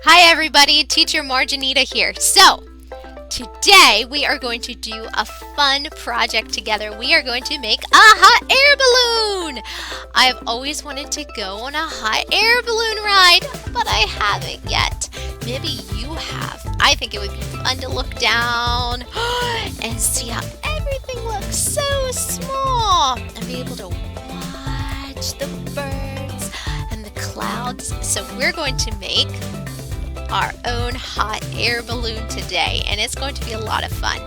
Hi everybody, Teacher Marjanita here. So, today we are going to do a fun project together. We are going to make a hot air balloon. I've always wanted to go on a hot air balloon ride, but I haven't yet. Maybe you have. I think it would be fun to look down and see how everything looks so small and be able to watch the birds and the clouds. So we're going to make our own hot air balloon today, and it's going to be a lot of fun.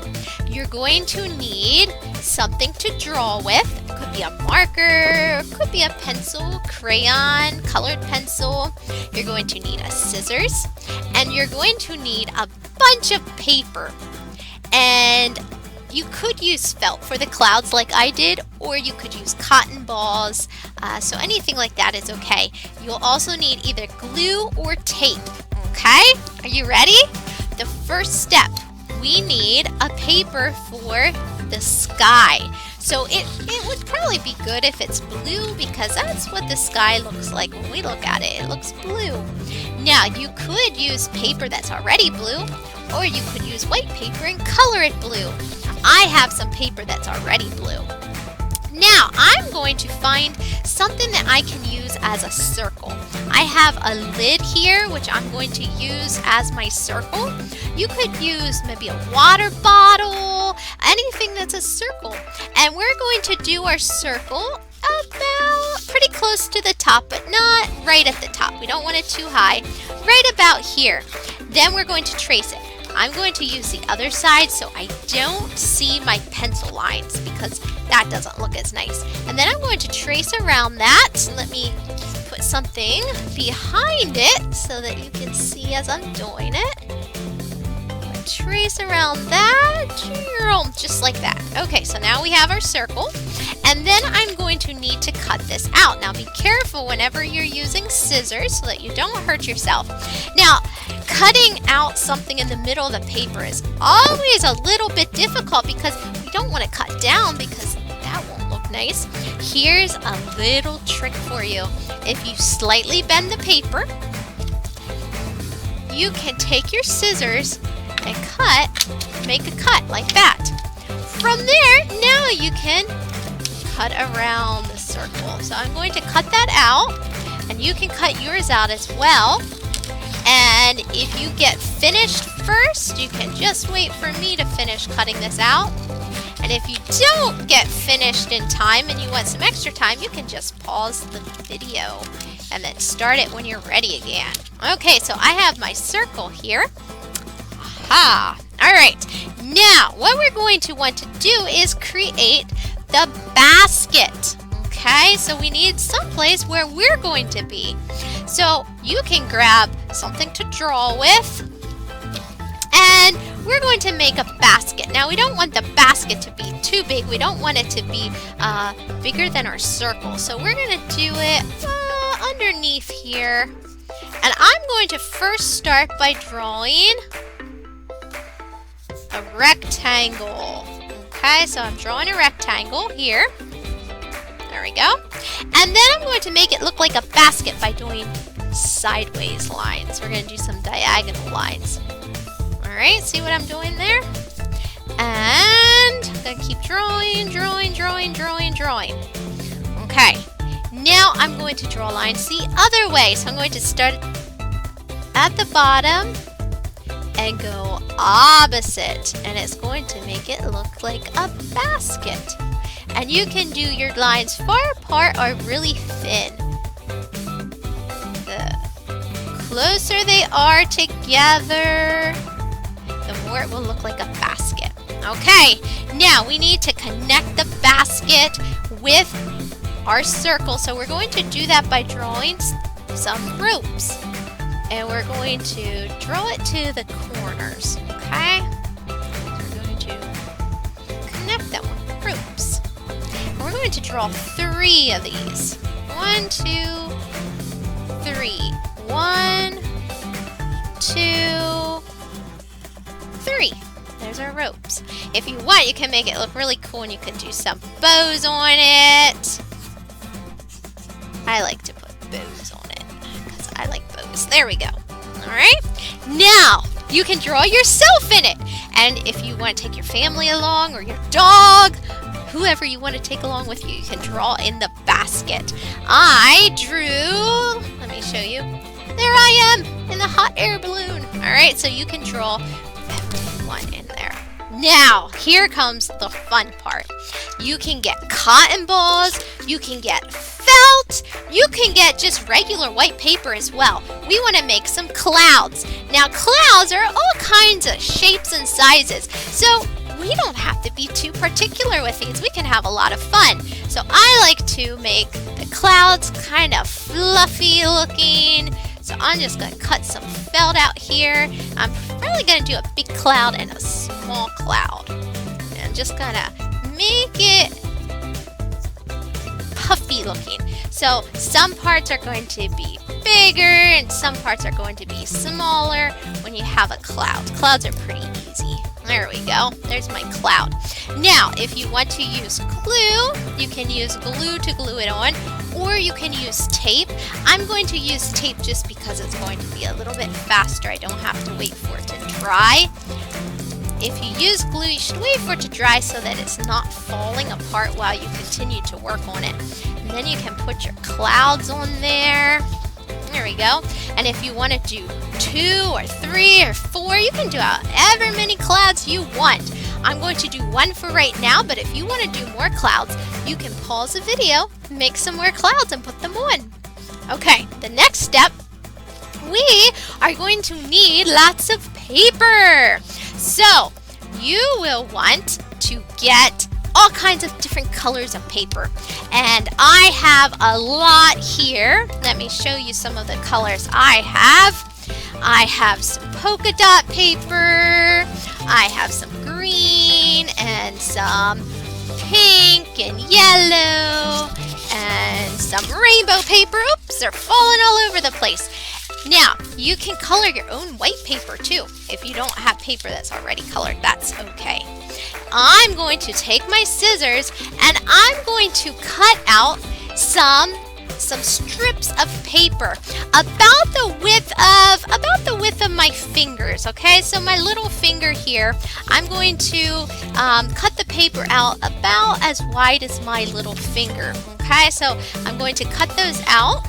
You're going to need something to draw with. It could be a marker, it could be a pencil, crayon, colored pencil. You're going to need a scissors, and you're going to need a bunch of paper. And you could use felt for the clouds like I did, or you could use cotton balls, so anything like that is okay. You'll also need either glue or tape. Okay, are you ready? The first step, we need a paper for the sky. So it would probably be good if it's blue, because that's what the sky looks like when we look at it. It looks blue. Now, you could use paper that's already blue, or you could use white paper and color it blue. I have some paper that's already blue. Now, I'm going to find something that I can use as a circle. I have a lid here, which I'm going to use as my circle. You could use maybe a water bottle, anything that's a circle. And we're going to do our circle about pretty close to the top, but not right at the top. We don't want it too high. Right about here. Then we're going to trace it. I'm going to use the other side so I don't see my pencil lines, because that doesn't look as nice. And then I'm going to trace around that. Let me put something behind it so that you can see as I'm doing it. Trace around that, just like that. Okay, so now we have our circle. And then I'm going to need to cut this out. Now be careful whenever you're using scissors so that you don't hurt yourself. Now, cutting out something in the middle of the paper is always a little bit difficult, because we don't want to cut down, because that won't look nice. Here's a little trick for you. If you slightly bend the paper, you can take your scissors and make a cut like that. From there, now you can cut around the circle. So I'm going to cut that out, and you can cut yours out as well. And if you get finished first, you can just wait for me to finish cutting this out. And if you don't get finished in time and you want some extra time, you can just pause the video and then start it when you're ready again. Okay, so I have my circle here. Aha! Alright, now what we're going to want to do is create the basket. Okay, so we need some place where we're going to be. So you can grab something to draw with, and we're going to make a basket. Now, we don't want the basket to be too big. We don't want it to be bigger than our circle. So we're going to do it underneath here. And I'm going to first start by drawing a rectangle. Okay, so I'm drawing a rectangle here. There we go. And then I'm going to make it look like a basket by doing sideways lines. We're going to do some diagonal lines. Alright, see what I'm doing there? And I'm going to keep drawing. Okay, now I'm going to draw lines the other way. So I'm going to start at the bottom and go opposite. And it's going to make it look like a basket. And you can do your lines far apart or really thin. The closer they are together, the more it will look like a basket. Okay, now we need to connect the basket with our circle. So we're going to do that by drawing some ropes. And we're going to draw it to the corners, okay? So we're going to connect them with ropes. We're going to draw 3 of these. 1, 2, 3. 1, 2, 3. There's our ropes. If you want, you can make it look really cool, and you can do some bows on it. I like to put bows on it because I like bows. There we go. Alright, now you can draw yourself in it. And if you want to take your family along or your dog, whoever you want to take along with you, you can draw in the basket. I drew, let me show you. There I am in the hot air balloon. Alright, so you can draw everyone in there. Now, here comes the fun part. You can get cotton balls, you can get felt, you can get just regular white paper as well. We want to make some clouds. Now, clouds are all kinds of shapes and sizes, so we don't have to be too particular with these. We can have a lot of fun. So I like to make the clouds kind of fluffy looking. So I'm just going to cut some felt out here. I'm probably going to do a big cloud and a small cloud. And I'm just going to make it puffy looking. So some parts are going to be bigger and some parts are going to be smaller when you have a cloud. Clouds are pretty easy. There we go. There's my cloud. Now, if you want to use glue, you can use glue to glue it on, or you can use tape. I'm going to use tape just because it's going to be a little bit faster. I don't have to wait for it to dry. If you use glue, you should wait for it to dry so that it's not falling apart while you continue to work on it. And then you can put your clouds on there. There we go. And if you want to do 2 or 3 or 4, you can do however many clouds you want. I'm going to do one for right now, but if you want to do more clouds, you can pause the video, make some more clouds, and put them on. Okay, the next step, we are going to need lots of paper. So, you will want to get all kinds of different colors of paper. And I have a lot here. Let me show you some of the colors I have. I have some polka dot paper. I have some green and some pink and yellow and some rainbow paper. Oops, they're falling all over the place. Now, you can color your own white paper too. If you don't have paper that's already colored, that's okay. I'm going to take my scissors and I'm going to cut out some strips of paper about the width of my fingers. Okay, so my little finger here, I'm going to cut the paper out about as wide as my little finger. Okay, so I'm going to cut those out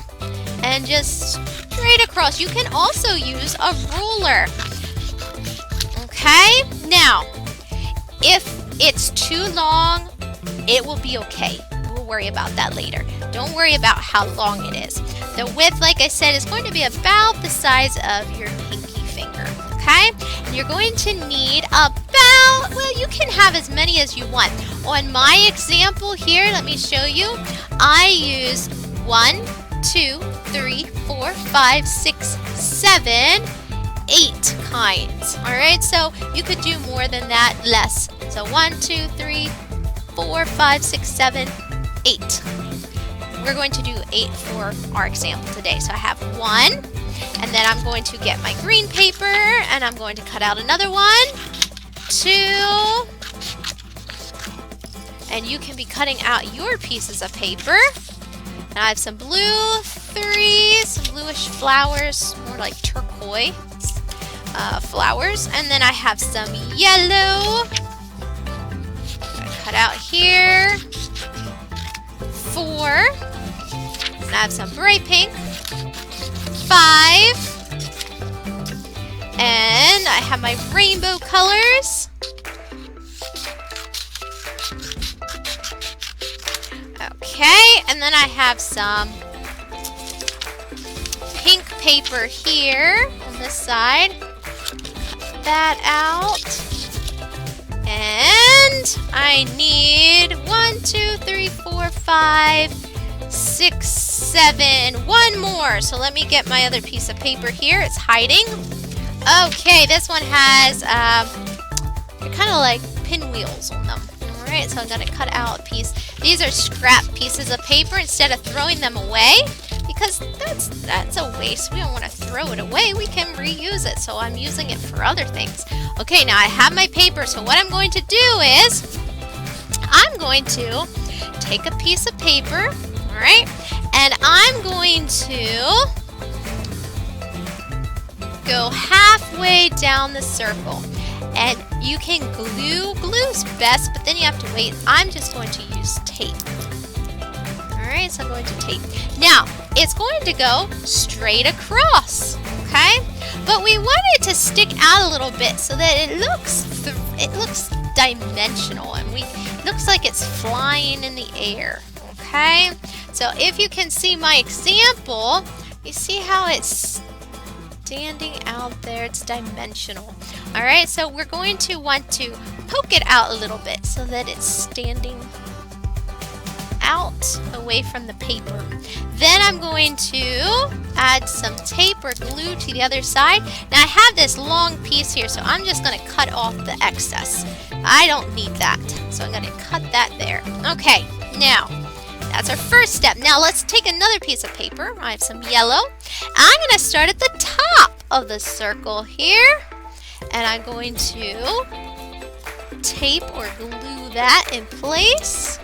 and just straight across. You can also use a ruler. Okay, now if it's too long, it will be okay. We'll worry about that later. Don't worry about how long it is. The width, like I said, is going to be about the size of your pinky finger. Okay, and you're going to need about, well, you can have as many as you want. On my example here, let me show you. I use 1, 2, 3, 4, 5, 6, 7, 8 kinds. Alright, so you could do more than that, less. So 1, 2, 3, 4, 5, 6, 7, 8. We're going to do 8 for our example today. So I have 1, and then I'm going to get my green paper, and I'm going to cut out another 1, 2, and you can be cutting out your pieces of paper. And I have some blue, 3, some bluish flowers, more like turquoise flowers. And then I have some yellow. Cut out here. 4. And I have some bright pink. 5. And I have my rainbow colors. Okay, and then I have some pink paper here on this side. Cut that out. And I need 1, 2, 3, 4, 5, 6, 7. One more. So let me get my other piece of paper here. It's hiding. Okay, this one has, they're kind of like pinwheels on them. Alright, so I'm going to cut out a piece. These are scrap pieces of paper instead of throwing them away, because that's a waste. We don't want to throw it away. We can reuse it, so I'm using it for other things. Okay, now I have my paper, so what I'm going to do is I'm going to take a piece of paper, alright, and I'm going to go halfway down the circle. And you can glue's best, but then you have to wait. I'm just going to use tape. Alright, so I'm going to tape. Now, it's going to go straight across, okay? But we want it to stick out a little bit so that it looks dimensional, and it looks like it's flying in the air, okay? So if you can see my example, you see how it's standing out there, it's dimensional. Alright, so we're going to want to poke it out a little bit so that it's standing out away from the paper. Then I'm going to add some tape or glue to the other side. Now I have this long piece here, so I'm just going to cut off the excess. I don't need that, so I'm going to cut that there. Okay, now that's our first step. Now let's take another piece of paper. I have some yellow. I'm going to start at the top of the circle here, and I'm going to tape or glue that in place.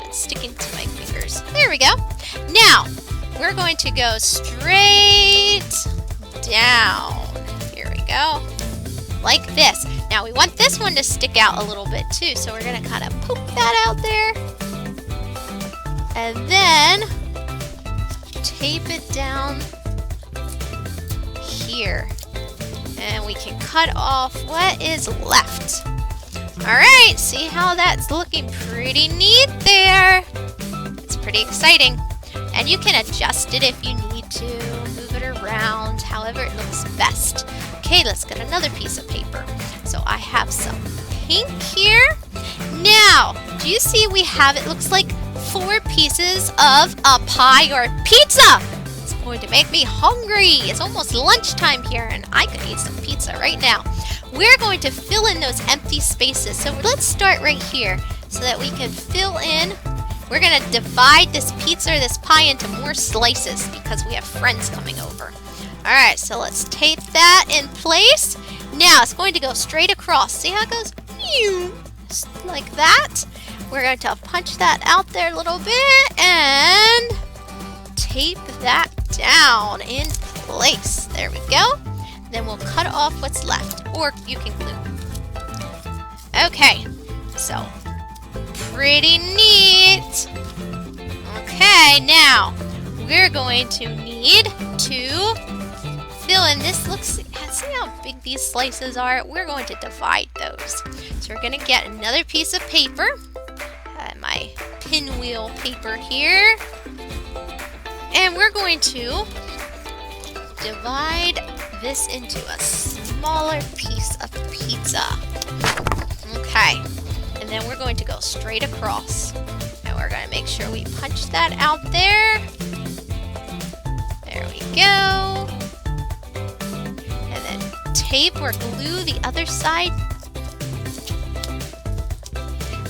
It's sticking to my fingers. There we go. Now, we're going to go straight down. Here we go. Like this. Now, we want this one to stick out a little bit too, so we're going to kind of poke that out there. And then tape it down here. And we can cut off what is left. Alright, see how that's looking pretty neat there. It's pretty exciting. And you can adjust it if you need to, move it around, however it looks best. Okay, let's get another piece of paper. So I have some pink here. Now, do you see we have, it looks like 4 pieces of a pie or pizza. It's going to make me hungry. It's almost lunchtime here, and I could eat some pizza right now. We're going to fill in those empty spaces. So let's start right here so that we can fill in. We're going to divide this pizza or this pie into more slices because we have friends coming over. Alright, so let's tape that in place. Now it's going to go straight across. See how it goes? Like that. We're going to punch that out there a little bit and tape that down in place. There we go. Then we'll cut off what's left, or you can glue. Okay, so pretty neat. Okay, now we're going to need to fill in this. See how big these slices are? We're going to divide those. So we're going to get another piece of paper, my pinwheel paper here, and we're going to divide this into a smaller piece of pizza. Okay, and then we're going to go straight across. And we're going to make sure we punch that out there. There we go. And then tape or glue the other side.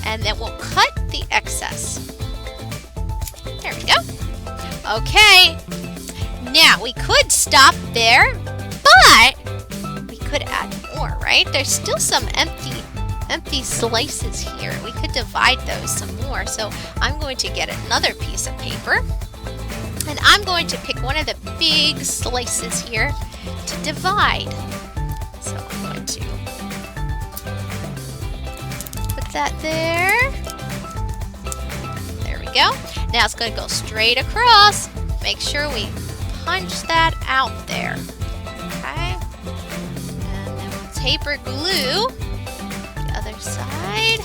And then we'll cut the excess. There we go. Okay. Now, we could stop there, but we could add more, right? There's still some empty slices here. We could divide those some more. So I'm going to get another piece of paper, and I'm going to pick one of the big slices here to divide. So I'm going to put that there. There we go. Now it's going to go straight across. Make sure we punch that out there. Okay. And then we'll tape or glue the other side.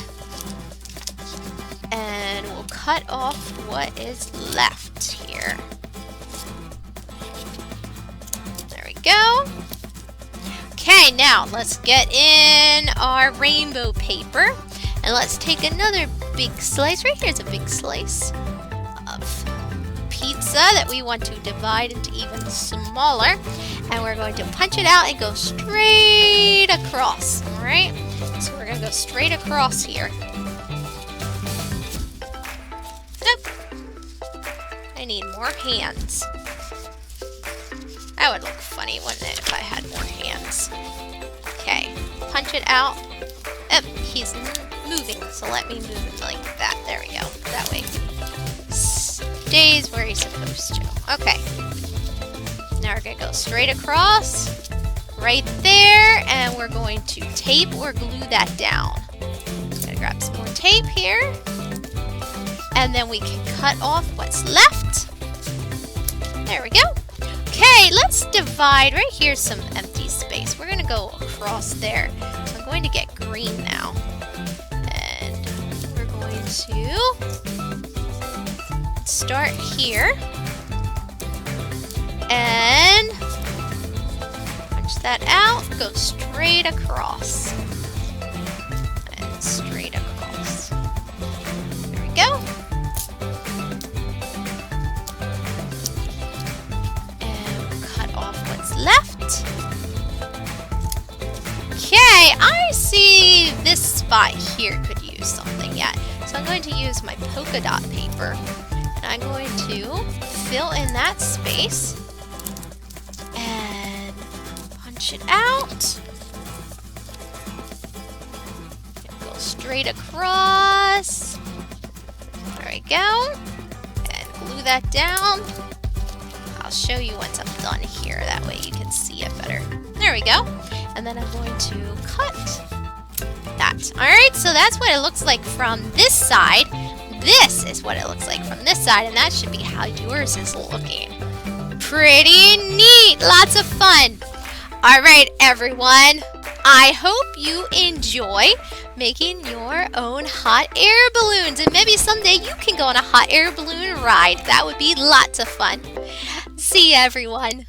And we'll cut off what is left here. There we go. Okay, now let's get in our rainbow paper. And let's take another big slice. Right here's a big slice of pizza that we want to divide into even smaller, and we're going to punch it out and go straight across. All right, so we're going to go straight across here. Nope. I need more hands. That would look funny, wouldn't it, if I had more hands? Okay, punch it out. Oh, he's moving, so let me move it like that. There we go. That way. Stays where he's supposed to. Okay. Now we're going to go straight across, right there, and we're going to tape or glue that down. I'm going to grab some more tape here, and then we can cut off what's left. There we go. Okay, let's divide. Right here's some empty space. We're going to go across there. So I'm going to get green now. And we're going to start here. And punch that out. Go straight across. And straight across. There we go. Left. Okay, I see this spot here could use something yet. So I'm going to use my polka dot paper and I'm going to fill in that space and punch it out. Go straight across. There we go. And glue that down. I'll show you once I'm done here, that way you can see it better. There we go. And then I'm going to cut that. Alright, so that's what it looks like from this side. This is what it looks like from this side, and that should be how yours is looking. Pretty neat! Lots of fun! Alright, everyone. I hope you enjoy making your own hot air balloons, and maybe someday you can go on a hot air balloon ride. That would be lots of fun. See you, everyone.